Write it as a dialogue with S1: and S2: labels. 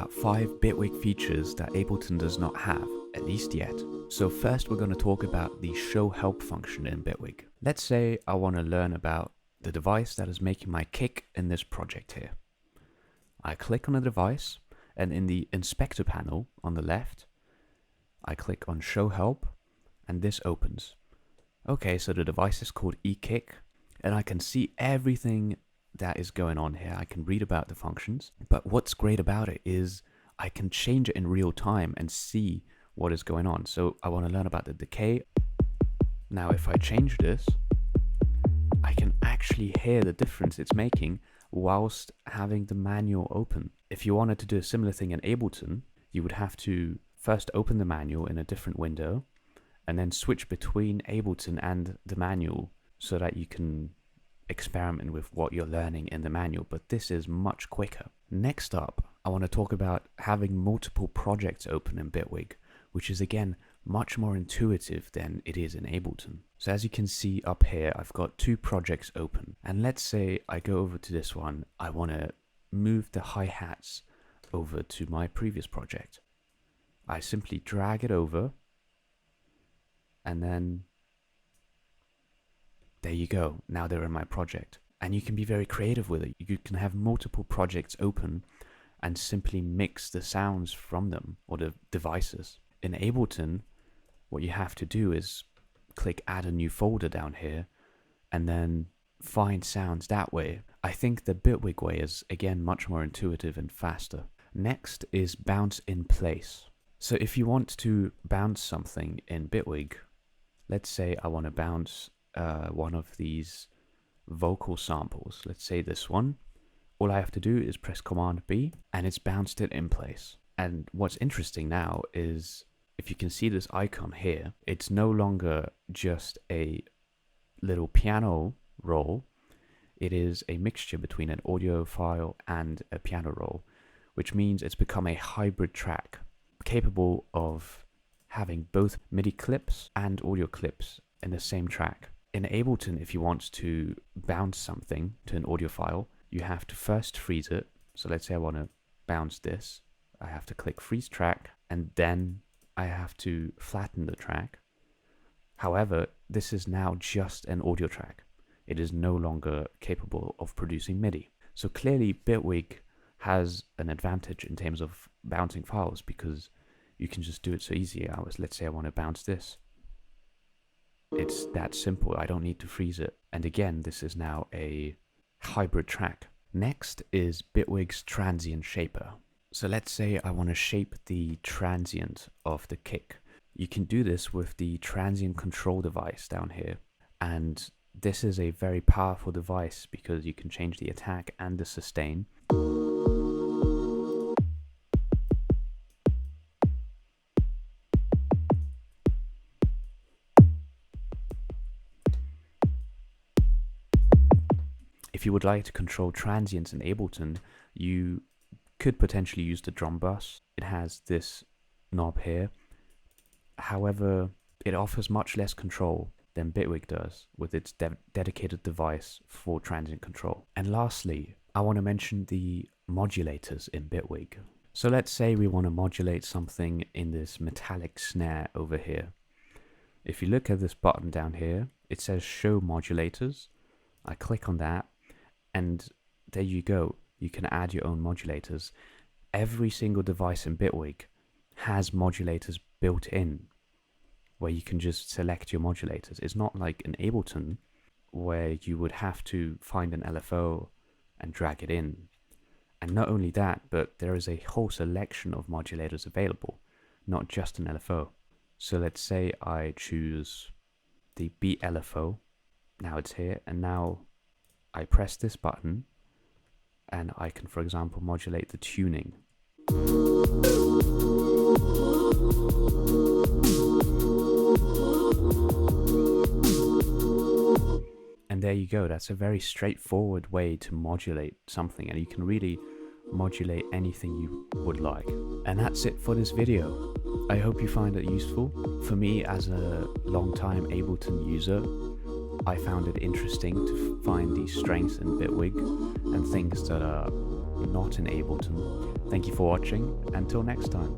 S1: about 5 Bitwig features that Ableton does not have, at least yet. So first we're going to talk about the show help function in Bitwig. Let's say I want to learn about the device that is making my kick in this project here. I click on the device, and in the inspector panel on the left, I click on show help, and this opens. Okay, so the device is called eKick, and I can see everything that is going on here. I can read about the functions, but what's great about it is I can change it in real time and see what is going on. So I want to learn about the decay. Now if I change this, I can actually hear the difference it's making whilst having the manual open. If you wanted to do a similar thing in Ableton, you would have to first open the manual in a different window and then switch between Ableton and the manual so that you can experiment with what you're learning in the manual, but this is much quicker. Next up, I want to talk about having multiple projects open in Bitwig, which is again much more intuitive than it is in Ableton. So as you can see up here, I've got 2 projects open, and let's say I go over to this one. I want to move the hi-hats over to my previous project. I simply drag it over, and then there you go. Now they're in my project. And you can be very creative with it. You can have multiple projects open and simply mix the sounds from them or the devices. In Ableton, what you have to do is click add a new folder down here and then find sounds that way. I think the Bitwig way is again much more intuitive and faster. Next is bounce in place. So if you want to bounce something in Bitwig, let's say I want to bounce one of these vocal samples. Let's say this one. All I have to do is press Command B and it's bounced it in place. And what's interesting now is if you can see this icon here, it's no longer just a little piano roll. It is a mixture between an audio file and a piano roll, which means it's become a hybrid track capable of having both MIDI clips and audio clips in the same track. In Ableton, if you want to bounce something to an audio file, you have to first freeze it. So let's say I want to bounce this. I have to click freeze track, and then I have to flatten the track. However, this is now just an audio track. It is no longer capable of producing MIDI. So clearly Bitwig has an advantage in terms of bouncing files because you can just do it so easy. Let's say I want to bounce this. It's that simple. I don't need to freeze it. And again, this is now a hybrid track. Next is Bitwig's transient shaper. So let's say I want to shape the transient of the kick. You can do this with the transient control device down here. And this is a very powerful device because you can change the attack and the sustain. If you would like to control transients in Ableton, you could potentially use the drum bus. It has this knob here. However, it offers much less control than Bitwig does with its dedicated device for transient control. And lastly, I want to mention the modulators in Bitwig. So let's say we want to modulate something in this metallic snare over here. If you look at this button down here, it says show modulators. I click on that. And there you go. You can add your own modulators. Every single device in Bitwig has modulators built in where you can just select your modulators. It's not like in Ableton where you would have to find an LFO and drag it in. And not only that, but there is a whole selection of modulators available, not just an LFO. So let's say I choose the Beat LFO. Now it's here, and now I press this button and I can, for example, modulate the tuning. And there you go. That's a very straightforward way to modulate something, and you can really modulate anything you would like. And that's it for this video. I hope you find it useful. For me, as a long-time Ableton user, I found it interesting to find the strengths in Bitwig and things that are not in Ableton. Thank you for watching. Until next time.